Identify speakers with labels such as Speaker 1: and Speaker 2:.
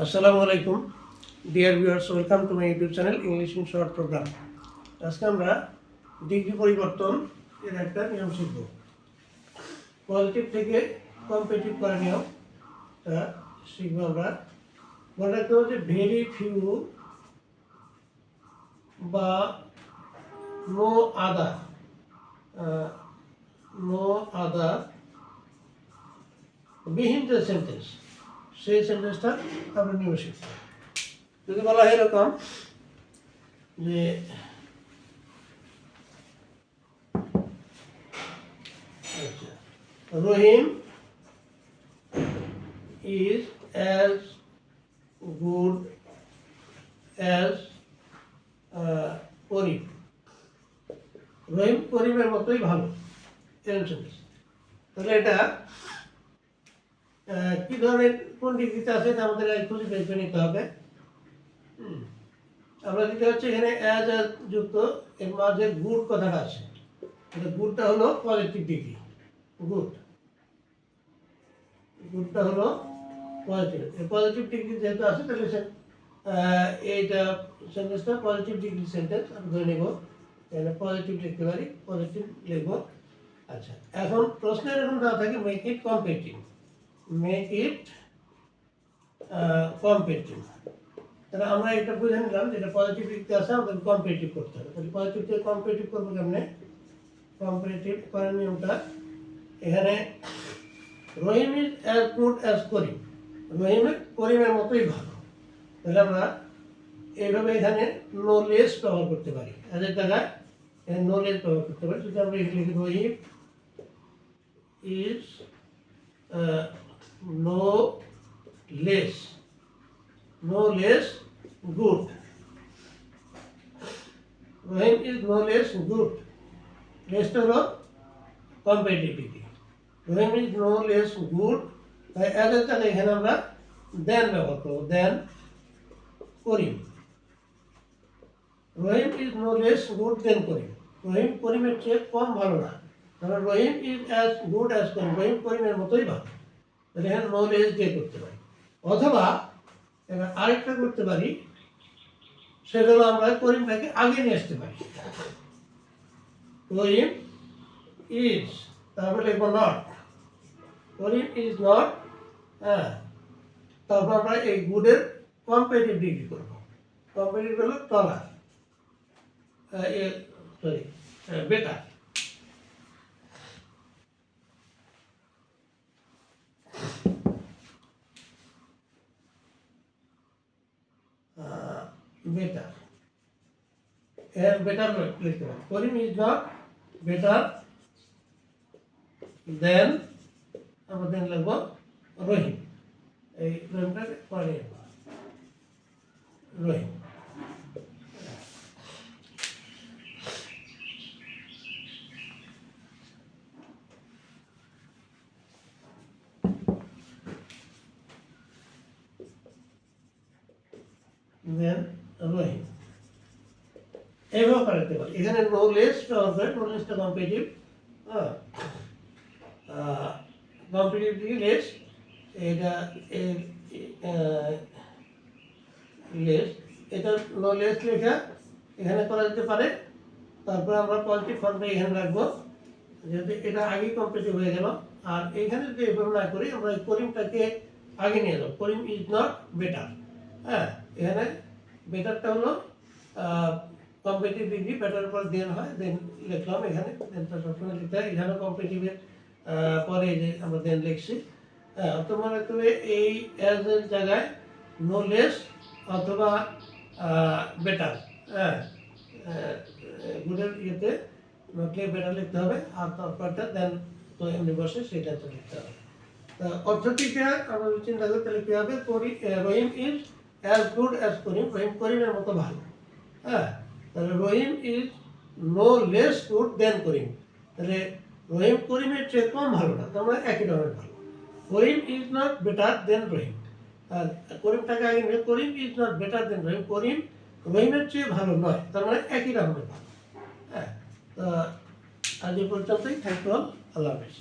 Speaker 1: আসসালামু আলাইকুম dear viewers, welcome to my YouTube channel English in short program. আজকে আমরা ডিগ্রি পরিবর্তন এর একটা নিয়ম শিখব। পজিটিভ থেকে কম্পিটিভ করা নিয়ম শিখবো আমরা। মনে রাখতে হবে যে ভেরি ফিউ বা নো আদার বিহীন যে সেন্টেন্স, সেই সেন্টেন্সটা আমরা নিয়ম শিখব। যদি বলা হয় এরকম যে রহিম ইজ অ্যাজ গুড অ্যাজ করিম। রহিম করিমের মতোই ভালো, এরকম সেন্টেন্স। তাহলে এটা কি ধরনের কোন ডিগ্রিতে আছে এটা আমাদের খুঁজে বের করে নিতে হবে। আমরা যেটা হচ্ছে এখানে অ্যাজ যুক্ত এর মাঝে গুড কথাটা আছে, এটা গুডটা হলো পজিটিভ ডিগ্রি। গুডটা হলো পজিটিভ, পজিটিভ ডিগ্রি যেহেতু আছে তাহলে এইটা সেন্টেন্সটা পজিটিভ ডিগ্রি সেন্টেন্স আমি ধরে নেব। এখানে পজিটিভ লিখতে পারি, পজিটিভ লিখবো। আচ্ছা, এখন প্রশ্নের এরকম দেওয়া থাকে মেক ইট কম্পিটিভ। তাহলে আমরা এটা বুঝে নিলাম যেটা পজিটিভ দিকতে আছে, আমাদের কম্পিটিটিভ করতে হবে। তাহলে পজিটিভ থেকে কম্পিটিটিভ করবো কেমনে? কম্পিটিটিভ করার নিয়মটা এখানে রহিম ইজ অ্যাজ গুড অ্যাজ করিম। রহিমের করিমের মতোই ভালো। তাহলে আমরা এইভাবে এখানে নো লেস ব্যবহার করতে পারি। এদের জায়গায় এখানে নো লেস ব্যবহার করতে পারি। যদি আমরা এখানে লিখি রহিম is no less good. Rahim is no less good. Less হলো কম্পিটিটিভিটি। Rahim is no less good। তাই এদের তাহলে এখানে আমরা দেন ব্যবহার করবো, দেন করিম। রহিম is no less good then করিম। রহিম করিমের চেয়ে কম ভালো না। তাহলে রহিম ইজ অ্যাজ গুড অ্যাজ করিম। রহিম করিমের মতোই ভালো। তাহলে এখানে নো লেস দিয়ে করতে পারি। অথবা এবার আরেকটা করতে পারি, সেটা হলো আমরা করিমটাকে আগে নিয়ে আসতে পারি। করিম ইজ, তারপরে লিখবো নট। করিম ইজ নট, তারপর আমরা এই গুডের কম্পারেটিভ ডিগ্রি করবো। কম্পারেটিভ হলো তলা, সরি বেটার। বেটার, বেটার লিখতে পারি। করিম ইজ নট বেটার দেন, আমরা দেন লিখবো রহিম। এই রহিমটাকে পরে রহিম। দেন রহিম এইভাবে পাঠাতে পারি। এখানে নো লেস ব্যবহার করে, নো লেসটা কম্পিটিটিভ, কম্পিটিটিভ দিকে লেস, এটা লেস, এটা নো লেস লেখা এখানে করা যেতে পারে। তারপরে আমরা পজিটিভ ফর্মটা এখানে রাখবো, যেহেতু এটা আগেই কম্পিটিটিভ হয়ে গেল। আর এখানে যদি এভাবে না করি, আমরা করিমটাকে আগে নিয়ে যাবো। করিম ইজ নট বেটার। এখানে বেটারটা হলো কম্পিটিটিভ ডিগ্রি, বেটার পর দেন হয়, দেন লিখলাম। এখানে দেনটা সবসময় লিখতে হয়। এখানে কম্পিটিটিভের পরে যে আমরা দেন লিখছি। অথবা মনে রাখতে হবে এই অ্যাজ এর জায়গায় নো লেস অথবা বেটার, গুডের ইয়েতে বেটার লিখতে হবে। আর তারপরটা দেন তো এমনি বসে সেটা তো লিখতে হবে। অর্থটিকে আমরা চিন্তা করতে তাহলে কী হবে? রহিম ইজ অ্যাজ গুড অ্যাজ করিম। রহিম করিমের মতো ভালো। তাহলে রহিম is no less good then করিম। তাহলে রহিম করিমের চেয়ে কম ভালো না, তার মানে একই রকমের ভালো। করিম ইজ নট বেটার দেন রহিম। আর করিমটাকে আগে নিয়ে করিম ইজ নট বেটার দেন রহিম। করিম রহিমের চেয়ে ভালো নয়, তার মানে একই রকমের ভালো। তো আজ এই পর্যন্তই। Thank you all. আল্লাহ হাফেজ।